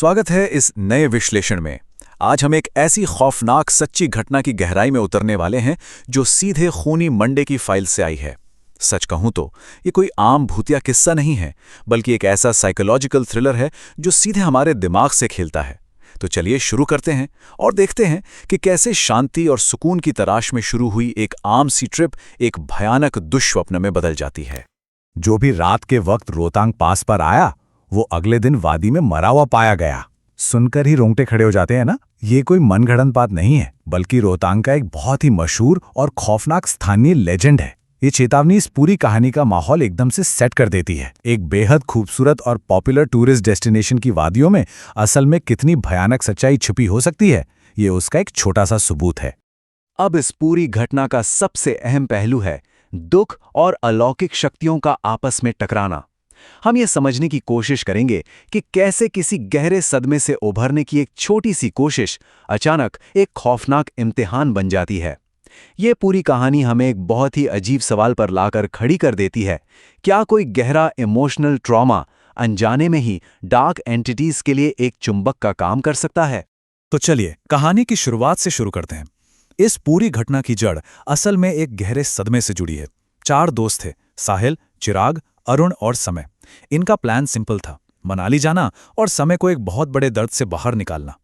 स्वागत है इस नए विश्लेषण में। आज हम एक ऐसी खौफनाक सच्ची घटना की गहराई में उतरने वाले हैं जो सीधे खूनी मंडे की फाइल से आई है। सच कहूं तो ये कोई आम भूतिया किस्सा नहीं है, बल्कि एक ऐसा साइकोलॉजिकल थ्रिलर है जो सीधे हमारे दिमाग से खेलता है। तो चलिए शुरू करते हैं और देखते हैं कि कैसे शांति और सुकून की तलाश में शुरू हुई एक आम सी ट्रिप एक भयानक दुःस्वप्न में बदल जाती है। जो भी रात के वक्त रोहतांग पास पर आया वो अगले दिन वादी में मरा हुआ पाया गया। सुनकर ही रोंगटे खड़े हो जाते हैं ना। ये कोई मनगढ़ंत बात नहीं है, बल्कि रोहतांग का एक बहुत ही मशहूर और खौफनाक स्थानीय लेजेंड है। ये चेतावनी इस पूरी कहानी का माहौल एकदम से सेट कर देती है। एक बेहद खूबसूरत और पॉपुलर टूरिस्ट डेस्टिनेशन की वादियों में असल में कितनी भयानक सच्चाई छुपी हो सकती है, ये उसका एक छोटा सा सबूत है। अब इस पूरी घटना का सबसे अहम पहलू है दुख और अलौकिक शक्तियों का आपस में टकराना। हम ये समझने की कोशिश करेंगे कि कैसे किसी गहरे सदमे से उभरने की एक छोटी सी कोशिश अचानक एक खौफनाक इम्तिहान बन जाती है। ये पूरी कहानी हमें एक बहुत ही अजीब सवाल पर लाकर खड़ी कर देती है। क्या कोई गहरा इमोशनल ट्रॉमा अनजाने में ही डार्क एंटिटीज के लिए एक चुंबक का काम कर सकता है? तो चलिए कहानी की शुरुआत से शुरू करते हैं। इस पूरी घटना की जड़ असल में एक गहरे सदमे से जुड़ी है। 4 दोस्त थे, साहिल, चिराग, अरुण और समय। इनका प्लान सिंपल था, मनाली जाना और समय को एक बहुत बड़े दर्द से बाहर निकालना।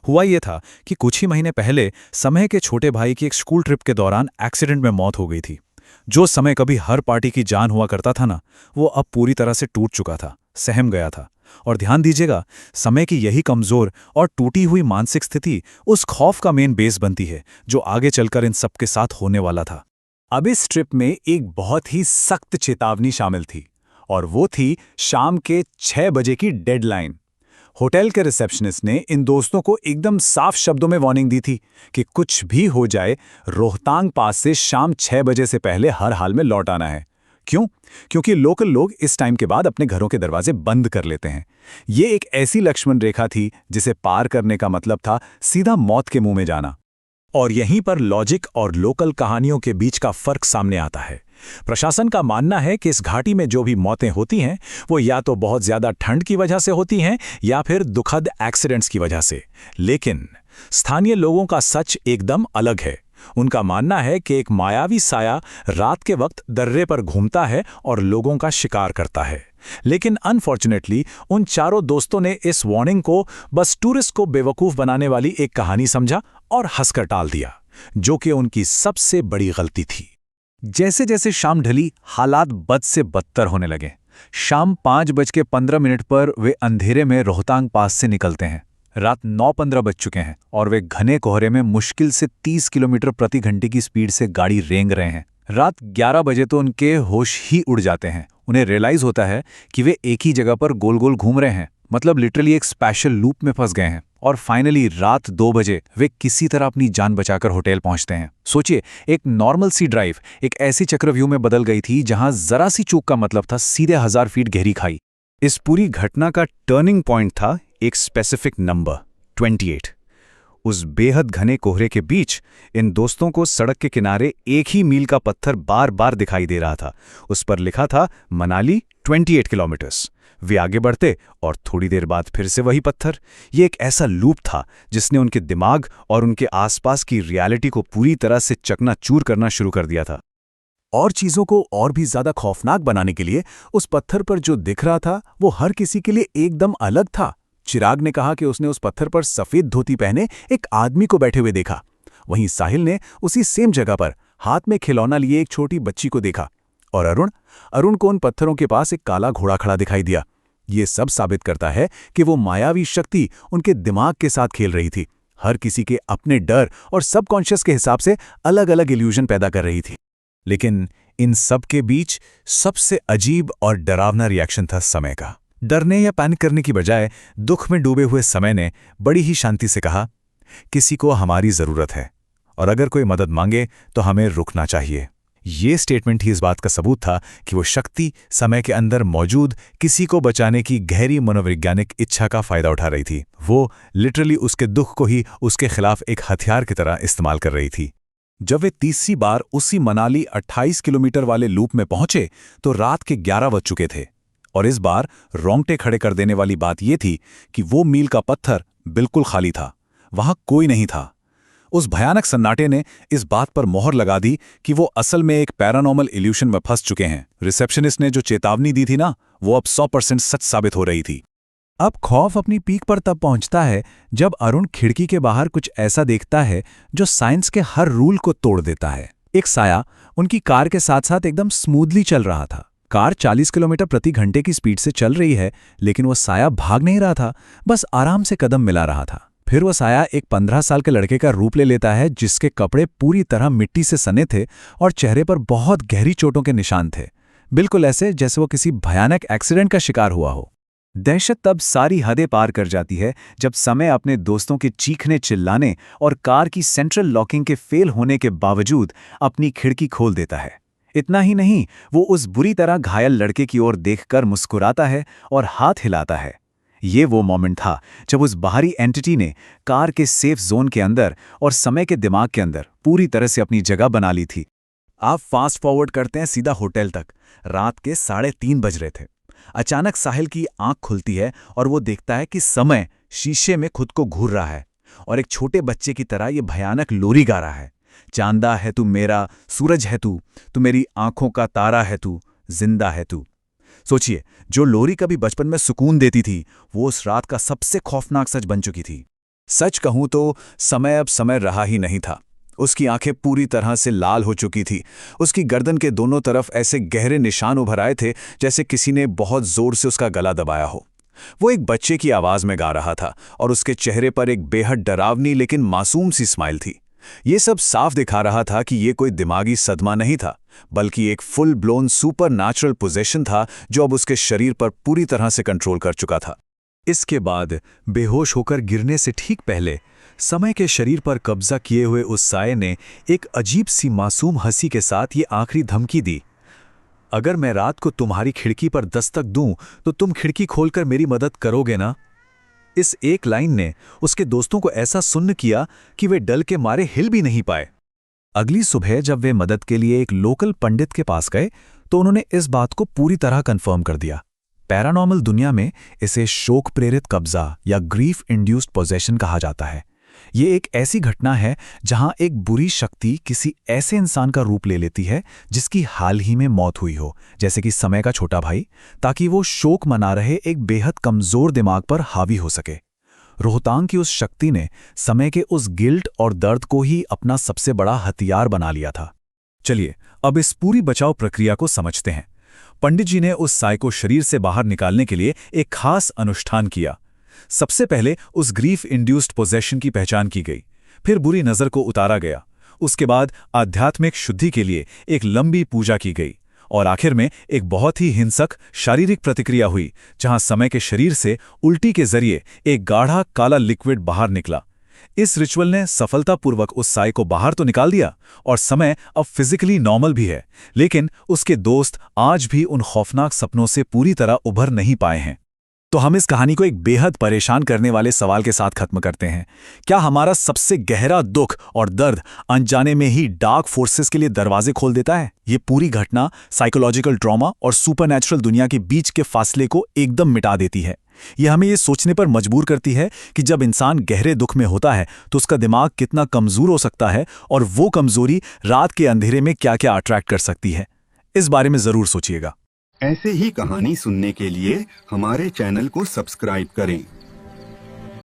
हुआ ये था कि कुछ ही महीने पहले समय के छोटे भाई की एक स्कूल ट्रिप के दौरान एक्सीडेंट में मौत हो गई थी। जो समय कभी हर पार्टी की जान हुआ करता था ना, वो अब पूरी तरह से टूट चुका था, सहम गया था। और ध्यान दीजिएगा, समय की यही कमजोर और टूटी हुई मानसिक स्थिति उस खौफ का मेन बेस बनती है जो आगे चलकर इन सबके साथ होने वाला था। अब इस ट्रिप में एक बहुत ही सख्त चेतावनी शामिल थी, और वो थी शाम के 6 बजे की डेडलाइन। होटल के रिसेप्शनिस्ट ने इन दोस्तों को एकदम साफ शब्दों में वार्निंग दी थी कि कुछ भी हो जाए, रोहतांग पास से शाम 6 बजे से पहले हर हाल में लौट आना है। क्यों? क्योंकि लोकल लोग इस टाइम के बाद अपने घरों के दरवाजे बंद कर लेते हैं। ये एक ऐसी लक्ष्मण रेखा थी जिसे पार करने का मतलब था सीधा मौत के मुंह में जाना। और यहीं पर लॉजिक और लोकल कहानियों के बीच का फर्क सामने आता है। प्रशासन का मानना है कि इस घाटी में जो भी मौतें होती हैं वो या तो बहुत ज्यादा ठंड की वजह से होती हैं या फिर दुखद एक्सीडेंट्स की वजह से। लेकिन स्थानीय लोगों का सच एकदम अलग है। उनका मानना है कि एक मायावी साया रात के वक्त दर्रे पर घूमता है और लोगों का शिकार करता है। लेकिन अनफॉर्चुनेटली उन चारों दोस्तों ने इस वार्निंग को बस टूरिस्ट को बेवकूफ बनाने वाली एक कहानी समझा और हंसकर टाल दिया, जो कि उनकी सबसे बड़ी गलती थी। जैसे जैसे शाम ढली, हालात बद से बदतर होने लगे। शाम 5:15 पर वे अंधेरे में रोहतांग पास से निकलते हैं। रात 9:15 बज चुके हैं और वे घने कोहरे में मुश्किल से 30 किलोमीटर प्रति घंटे की स्पीड से गाड़ी रेंग रहे हैं। रात 11 बजे तो उनके होश ही उड़ जाते हैं। उन्हें रियलाइज होता है कि वे एक ही जगह पर गोल गोल घूम रहे हैं, मतलब लिटरली एक स्पेशल लूप में फंस गए हैं। और फाइनली रात 2 बजे वे किसी तरह अपनी जान बचाकर होटल पहुंचते हैं। सोचिए, एक नॉर्मल सी ड्राइव एक ऐसी चक्रव्यूह में बदल गई थी जहां जरा सी चूक का मतलब था सीधे 1000 फीट गहरी खाई। इस पूरी घटना का टर्निंग पॉइंट था एक स्पेसिफिक नंबर 28। उस बेहद घने कोहरे के बीच इन दोस्तों को सड़क के किनारे एक ही मील का पत्थर बार बार दिखाई दे रहा था। उस पर लिखा था मनाली 28 किलोमीटर्स। वे आगे बढ़ते और थोड़ी देर बाद फिर से वही पत्थर। ये एक ऐसा लूप था जिसने उनके दिमाग और उनके आसपास की रियलिटी को पूरी तरह से चकनाचूर करना शुरू कर दिया था। और चीजों को और भी ज्यादा खौफनाक बनाने के लिए उस पत्थर पर जो दिख रहा था वो हर किसी के लिए एकदम अलग था। चिराग ने कहा कि उसने उस पत्थर पर सफेद धोती पहने एक आदमी को बैठे हुए देखा। वहीं साहिल ने उसी सेम जगह पर हाथ में खिलौना लिए एक छोटी बच्ची को देखा। और अरुण को उन पत्थरों के पास एक काला घोड़ा खड़ा दिखाई दिया। ये सब साबित करता है कि वो मायावी शक्ति उनके दिमाग के साथ खेल रही थी, हर किसी के अपने डर और सबकॉन्शियस के हिसाब से अलग अलग इल्यूजन पैदा कर रही थी। लेकिन इन सब के बीच सबसे अजीब और डरावना रिएक्शन था समय का। डरने या पैनिक करने की बजाय दुख में डूबे हुए समय ने बड़ी ही शांति से कहा, किसी को हमारी जरूरत है और अगर कोई मदद मांगे तो हमें रुकना चाहिए। ये स्टेटमेंट ही इस बात का सबूत था कि वो शक्ति समय के अंदर मौजूद किसी को बचाने की गहरी मनोवैज्ञानिक इच्छा का फायदा उठा रही थी। वो लिटरली उसके दुख को ही उसके खिलाफ एक हथियार की तरह इस्तेमाल कर रही थी। जब वे तीसरी बार उसी मनाली 28 किलोमीटर वाले लूप में पहुंचे तो रात के 11 बज चुके थे और इस बार रोंगटे खड़े कर देने वाली बात यह थी कि वो मील का पत्थर बिल्कुल खाली था। वहां कोई नहीं था। उस भयानक सन्नाटे ने इस बात पर मोहर लगा दी कि वो असल में एक पैरानॉर्मल इल्यूशन में फंस चुके हैं। रिसेप्शनिस्ट ने जो चेतावनी दी थी ना, वो अब 100% सच साबित हो रही थी। अब खौफ अपनी पीक पर तब पहुंचता है जब अरुण खिड़की के बाहर कुछ ऐसा देखता है जो साइंस के हर रूल को तोड़ देता है। एक साया उनकी कार के साथ साथ एकदम स्मूथली चल रहा था। कार 40 किलोमीटर प्रति घंटे की स्पीड से चल रही है, लेकिन वो साया भाग नहीं रहा था, बस आराम से कदम मिला रहा था। फिर वो साया एक 15 साल के लड़के का रूप ले लेता है, जिसके कपड़े पूरी तरह मिट्टी से सने थे और चेहरे पर बहुत गहरी चोटों के निशान थे, बिल्कुल ऐसे जैसे वो किसी भयानक एक्सीडेंट का शिकार हुआ हो। दहशत तब सारी हदें पार कर जाती है जब समय अपने दोस्तों के चीखने चिल्लाने और कार की सेंट्रल लॉकिंग के फेल होने के बावजूद अपनी खिड़की खोल देता है। इतना ही नहीं, वो उस बुरी तरह घायल लड़के की ओर देखकर मुस्कुराता है और हाथ हिलाता है। ये वो मोमेंट था जब उस बाहरी एंटिटी ने कार के सेफ जोन के अंदर और समय के दिमाग के अंदर पूरी तरह से अपनी जगह बना ली थी। आप फास्ट फॉरवर्ड करते हैं सीधा होटल तक। रात के 3:30 बज रहे थे। अचानक साहिल की आंख खुलती है और वो देखता है कि समय शीशे में खुद को घूर रहा है और एक छोटे बच्चे की तरह ये भयानक लोरी गा रहा है। चांदा है तू मेरा, सूरज है तू मेरी आंखों का तारा है तू, जिंदा है तू। सोचिए, जो लोरी कभी बचपन में सुकून देती थी, वो उस रात का सबसे खौफनाक सच बन चुकी थी। सच कहूं तो समय अब समय रहा ही नहीं था। उसकी आंखें पूरी तरह से लाल हो चुकी थी। उसकी गर्दन के दोनों तरफ ऐसे गहरे निशान उभर आए थे जैसे किसी ने बहुत जोर से उसका गला दबाया हो। वो एक बच्चे की आवाज में गा रहा था और उसके चेहरे पर एक बेहद डरावनी लेकिन मासूम सी स्माइल थी। ये सब साफ दिखा रहा था कि ये कोई दिमागी सदमा नहीं था, बल्कि एक full blown super natural possession था जो अब उसके शरीर पर पूरी तरह से कंट्रोल कर चुका था। इसके बाद बेहोश होकर गिरने से ठीक पहले समय के शरीर पर कब्जा किए हुए उस साये ने एक अजीब सी मासूम हंसी के साथ ये आखिरी धमकी दी, अगर मैं रात को तुम्हारी खिड़की पर दस्तक दूं तो तुम खिड़की खोलकर मेरी मदद करोगे ना? इस एक लाइन ने उसके दोस्तों को ऐसा सुन्न किया कि वे डर के मारे हिल भी नहीं पाए। अगली सुबह जब वे मदद के लिए एक लोकल पंडित के पास गए तो उन्होंने इस बात को पूरी तरह कंफर्म कर दिया। पैरानॉर्मल दुनिया में इसे शोक प्रेरित कब्जा या ग्रीफ इंड्यूस्ड पोजेशन कहा जाता है। ये एक ऐसी घटना है जहां एक बुरी शक्ति किसी ऐसे इंसान का रूप ले लेती है जिसकी हाल ही में मौत हुई हो, जैसे कि समय का छोटा भाई, ताकि वो शोक मना रहे एक बेहद कमजोर दिमाग पर हावी हो सके। रोहतांग की उस शक्ति ने समय के उस गिल्ट और दर्द को ही अपना सबसे बड़ा हथियार बना लिया था। चलिए अब इस पूरी बचाव प्रक्रिया को समझते हैं। पंडित जी ने उस साय को शरीर से बाहर निकालने के लिए एक खास अनुष्ठान किया। सबसे पहले उस ग्रीफ इंड्यूस्ड पोजेशन की पहचान की गई, फिर बुरी नज़र को उतारा गया, उसके बाद आध्यात्मिक शुद्धि के लिए एक लंबी पूजा की गई और आखिर में एक बहुत ही हिंसक शारीरिक प्रतिक्रिया हुई जहां समय के शरीर से उल्टी के जरिए एक गाढ़ा काला लिक्विड बाहर निकला। इस रिचुअल ने सफलतापूर्वक उस साय को बाहर तो निकाल दिया और समय अब फिजिकली नॉर्मल भी है, लेकिन उसके दोस्त आज भी उन खौफनाक सपनों से पूरी तरह उभर नहीं पाए हैं। तो हम इस कहानी को एक बेहद परेशान करने वाले सवाल के साथ खत्म करते हैं। क्या हमारा सबसे गहरा दुख और दर्द अनजाने में ही डार्क फोर्सेस के लिए दरवाजे खोल देता है? ये पूरी घटना साइकोलॉजिकल ट्रॉमा और सुपरनैचुरल दुनिया के बीच के फासले को एकदम मिटा देती है। यह हमें ये सोचने पर मजबूर करती है कि जब इंसान गहरे दुख में होता है तो उसका दिमाग कितना कमजोर हो सकता है और वो कमजोरी रात के अंधेरे में क्या-क्या अट्रैक्ट कर सकती है। इस बारे में जरूर सोचिएगा। ऐसे ही कहानी सुनने के लिए हमारे चैनल को सब्सक्राइब करें।